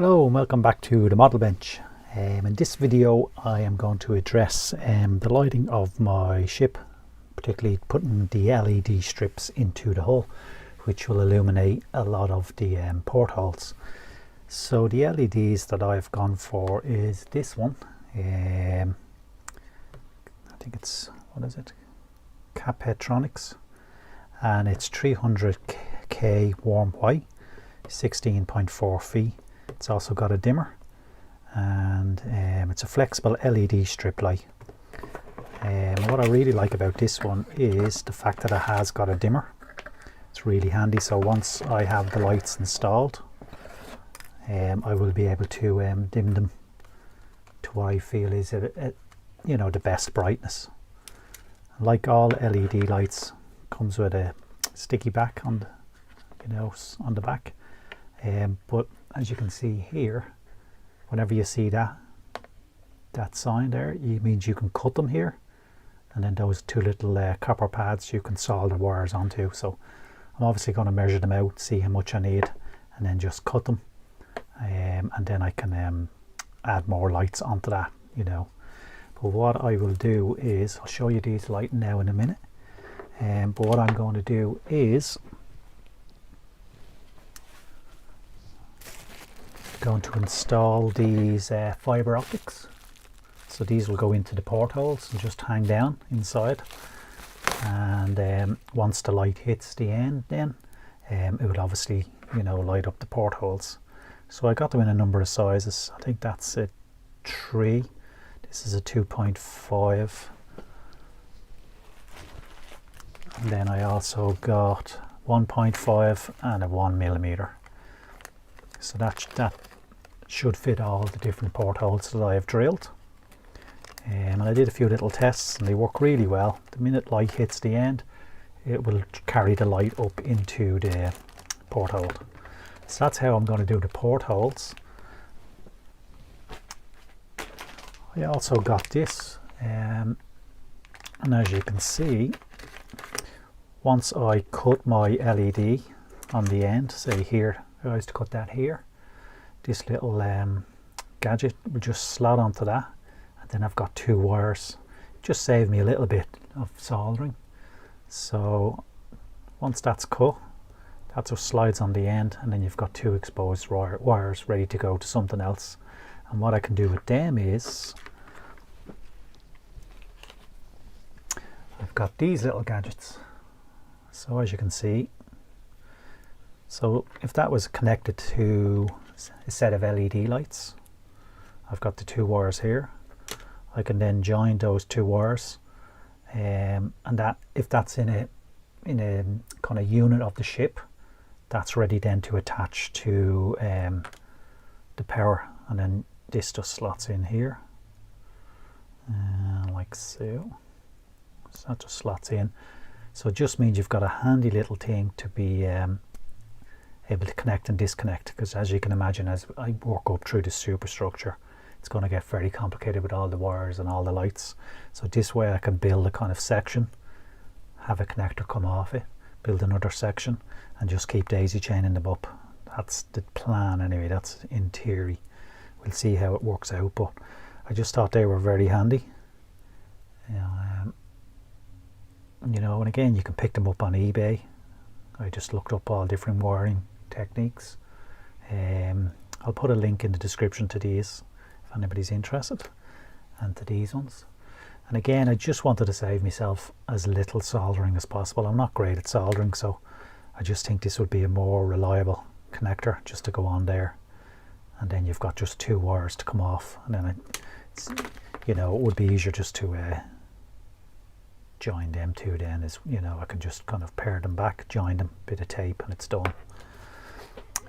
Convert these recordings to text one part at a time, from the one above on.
Hello and welcome back to the model bench. In this video I am going to address the lighting of my ship, particularly putting the LED strips into the hull, which will illuminate a lot of the portholes. So the LEDs that I've gone for is this one. I think it's, what is it? Capetronics, and it's 300K warm white, 16.4 feet. It's also got a dimmer, and it's a flexible LED strip light. What I really like about this one is the fact that it has got a dimmer. It's really handy, so once I have the lights installed, I will be able to dim them to what I feel is the best brightness. Like all LED lights, comes with a sticky back on the back, but as you can see here, whenever you see that sign there, it means you can cut them here, and then those two little copper pads you can solder wires onto. So I'm obviously going to measure them out, see how much I need, and then just cut them, and then I can add more lights onto that, But what I will do is, I'll show you these lighting now in a minute, but what I'm going to do is going to install these fiber optics. So these will go into the portholes and just hang down inside, and once the light hits the end, then it will obviously light up the portholes. So I got them in a number of sizes. I think that's a 3, this is a 2.5, and then I also got 1.5 and a 1mm. So that should fit all the different portholes that I have drilled. And I did a few little tests and they work really well. The minute light hits the end, it will carry the light up into the porthole. So that's how I'm going to do the portholes. I also got this, and as you can see, once I cut my LED on the end, say here, I used to cut that here, this little gadget will just slot onto that, and then I've got 2 wires. Just saved me a little bit of soldering. So once that's cut, that just slides on the end, and then you've got 2 exposed wires ready to go to something else. And what I can do with them is, I've got these little gadgets. So as you can see, so if that was connected to a set of LED lights, I've got the 2 wires here. I can then join those 2 wires, and that, if that's in a kind of unit of the ship, that's ready then to attach to the power, and then this just slots in here, like so. So that just slots in. So it just means you've got a handy little thing to be able to connect and disconnect, because as you can imagine, as I work up through the superstructure, it's going to get very complicated with all the wires and all the lights. So this way I can build a kind of section, have a connector come off it, build another section, and just keep daisy chaining them up. That's the plan anyway. That's in theory. We'll see how it works out, but I just thought they were very handy. And again, you can pick them up on eBay. I just looked up all different wiring techniques. I'll put a link in the description to these if anybody's interested, and to these ones. And again, I just wanted to save myself as little soldering as possible. I'm not great at soldering, so I just think this would be a more reliable connector just to go on there, and then you've got just 2 wires to come off, and then it would be easier just to join them 2 then, I can just kind of pair them back, join them, bit of tape, and it's done.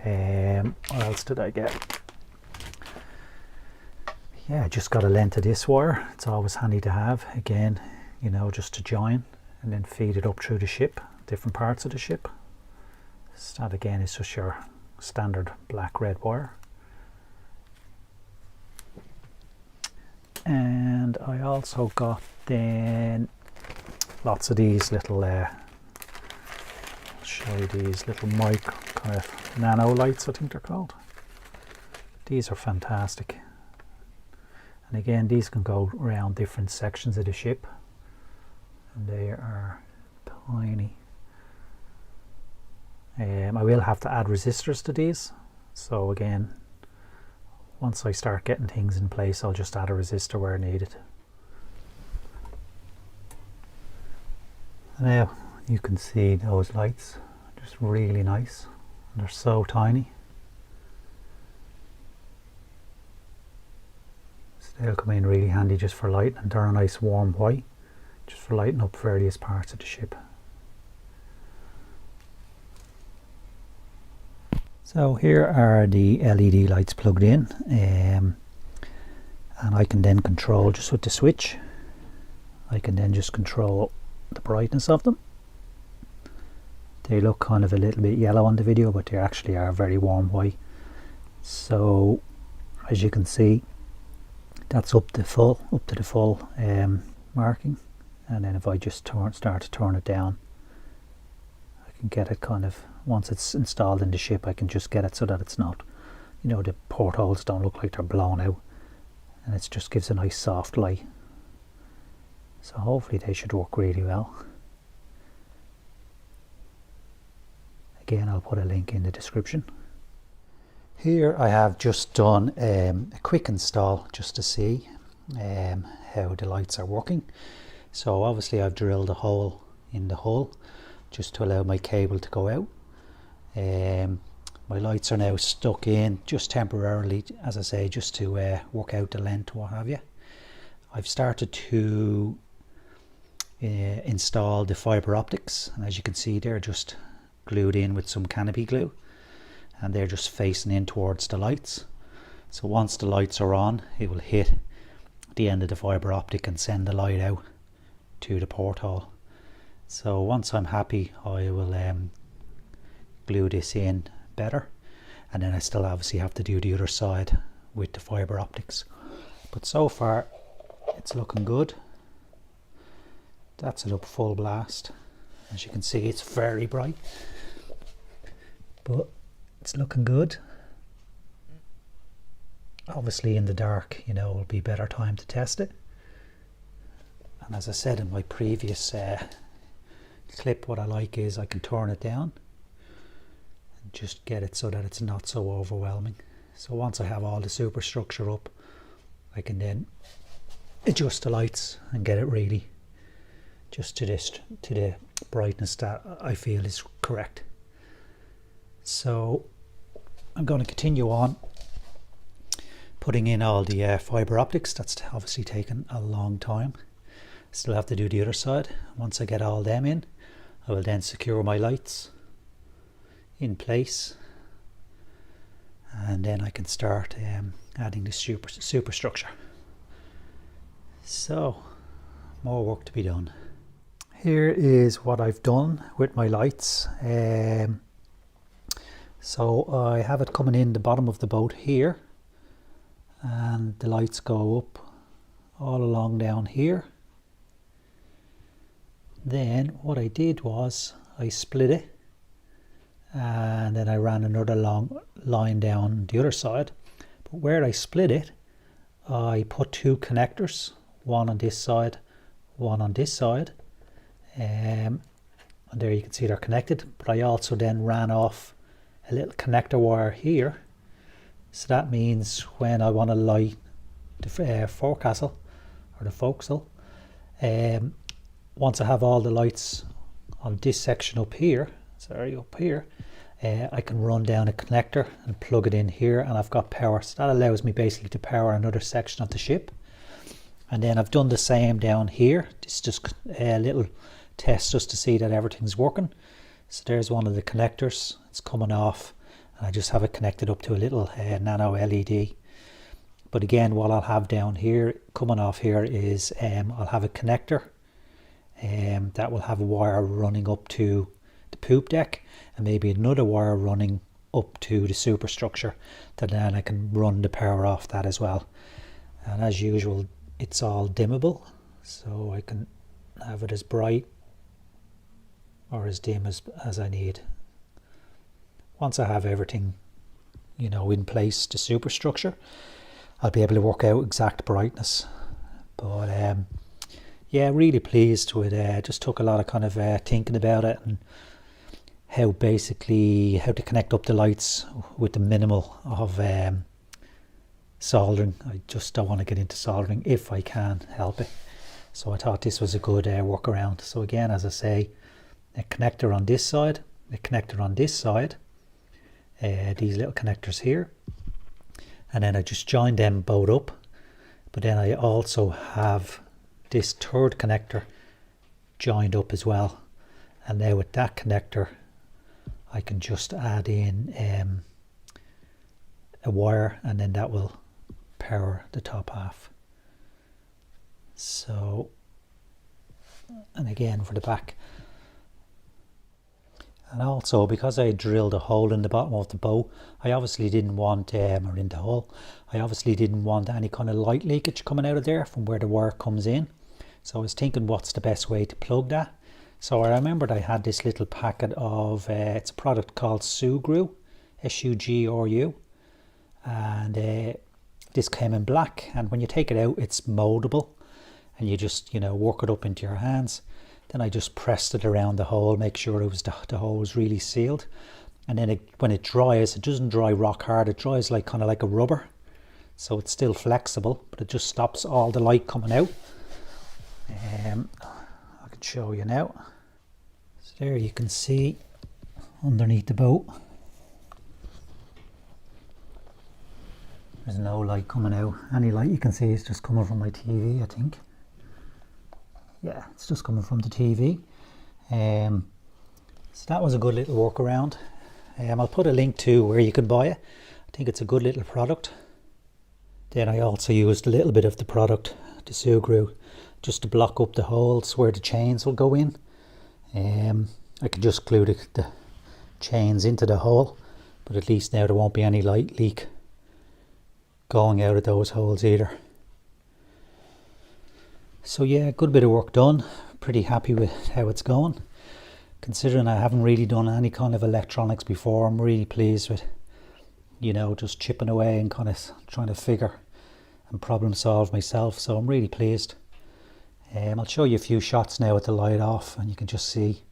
What else did I get? Yeah, I just got a length of this wire. It's always handy to have, again, just to join and then feed it up through the ship, different parts of the ship. So that again is just your standard black red wire. And I also got then lots of these little I'll show you these little micro kind of nano lights, I think they're called. These are fantastic. And again, these can go around different sections of the ship, and they are tiny. I will have to add resistors to these, so again, once I start getting things in place, I'll just add a resistor where needed. Now you can see those lights, just really nice, and they're so tiny. They'll come in really handy just for lighting, and they're a nice warm white, just for lighting up various parts of the ship. So here are the LED lights plugged in, and I can then control just with the switch. I can then just control the brightness of them. They look kind of a little bit yellow on the video, but they actually are very warm white. So as you can see, that's up to the full marking, and then if I just start to turn it down, I can get it kind of, once it's installed in the ship, I can just get it so that it's not, you know, the portholes don't look like they're blown out, and it just gives a nice soft light. So hopefully they should work really well. Again, I'll put a link in the description. Here I have just done a quick install just to see how the lights are working. So obviously I've drilled a hole in the hull just to allow my cable to go out. My lights are now stuck in just temporarily, as I say, just to work out the length, what have you. I've started to install the fibre optics, and as you can see they're just glued in with some canopy glue, and they're just facing in towards the lights. So once the lights are on, it will hit the end of the fibre optic and send the light out to the porthole. So once I'm happy, I will glue this in better, and then I still obviously have to do the other side with the fibre optics. But so far it's looking good. That's it up full blast. As you can see, it's very bright, but it's looking good. Obviously in the dark, you know, will be better time to test it. And as I said in my previous clip, what I like is I can turn it down and just get it so that it's not so overwhelming. So once I have all the superstructure up, I can then adjust the lights and get it really just to the brightness that I feel is correct. So I'm going to continue on putting in all the fibre optics. That's obviously taken a long time. Still have to do the other side. Once I get all them in, I will then secure my lights in place, and then I can start adding the superstructure. So more work to be done. Here is what I've done with my lights. So I have it coming in the bottom of the boat here, and the lights go up all along down here. Then what I did was I split it, and then I ran another long line down the other side. But where I split it, I put two connectors, one on this side, one on this side. And there you can see they're connected, but I also then ran off a little connector wire here. So that means when I want to light the forecastle or the forecastle, once I have all the lights on this section up here, I can run down a connector and plug it in here, and I've got power. So that allows me basically to power another section of the ship. And then I've done the same down here. This is just a little test just to see that everything's working. So there's one of the connectors. It's coming off, and I just have it connected up to a little nano LED. But again, what I'll have down here coming off here is I'll have a connector that will have a wire running up to the poop deck, and maybe another wire running up to the superstructure, that then I can run the power off that as well. And as usual, it's all dimmable, so I can have it as bright or as dim as I need. Once I have everything, you know, in place, the superstructure, I'll be able to work out exact brightness. But yeah, really pleased with it. Just took a lot of kind of thinking about it and how to connect up the lights with the minimal of soldering. I just don't want to get into soldering if I can help it. So I thought this was a good workaround. So again, as I say, a connector on this side, a connector on this side, these little connectors here, and then I just joined them both up. But then I also have this third connector joined up as well, and now with that connector I can just add in a wire, and then that will power the top half. So, and again for the back. And also, because I drilled a hole in the bottom of the bow, I obviously didn't want, or in the hole, I obviously didn't want any kind of light leakage coming out of there from where the wire comes in. So I was thinking, what's the best way to plug that? So I remembered I had this little packet of, it's a product called Sugru, S-U-G-R-U. And this came in black, and when you take it out, it's moldable. And you just, you know, work it up into your hands. Then I just pressed it around the hole, make sure it was the hole was really sealed. And then when it dries, it doesn't dry rock hard, it dries like kind of like a rubber. So it's still flexible, but it just stops all the light coming out. I can show you now. So there you can see underneath the boat, there's no light coming out. Any light you can see is just coming from my TV, I think. Yeah, it's just coming from the TV. So that was a good little workaround. I'll put a link to where you can buy it. I think it's a good little product. Then I also used a little bit of the product, the Sugru, just to block up the holes where the chains will go in. I can just glue the chains into the hole, but at least now there won't be any light leak going out of those holes either. So yeah, good bit of work done. Pretty happy with how it's going. Considering I haven't really done any kind of electronics before, I'm really pleased with, you know, just chipping away and kind of trying to figure and problem solve myself. So I'm really pleased. I'll show you a few shots now with the light off, and you can just see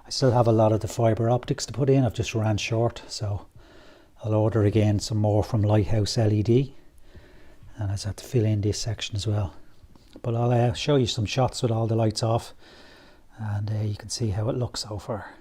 I still have a lot of the fibre optics to put in. I've just ran short, so I'll order again some more from Lighthouse LED, and I just have to fill in this section as well. But I'll show you some shots with all the lights off, and you can see how it looks so far.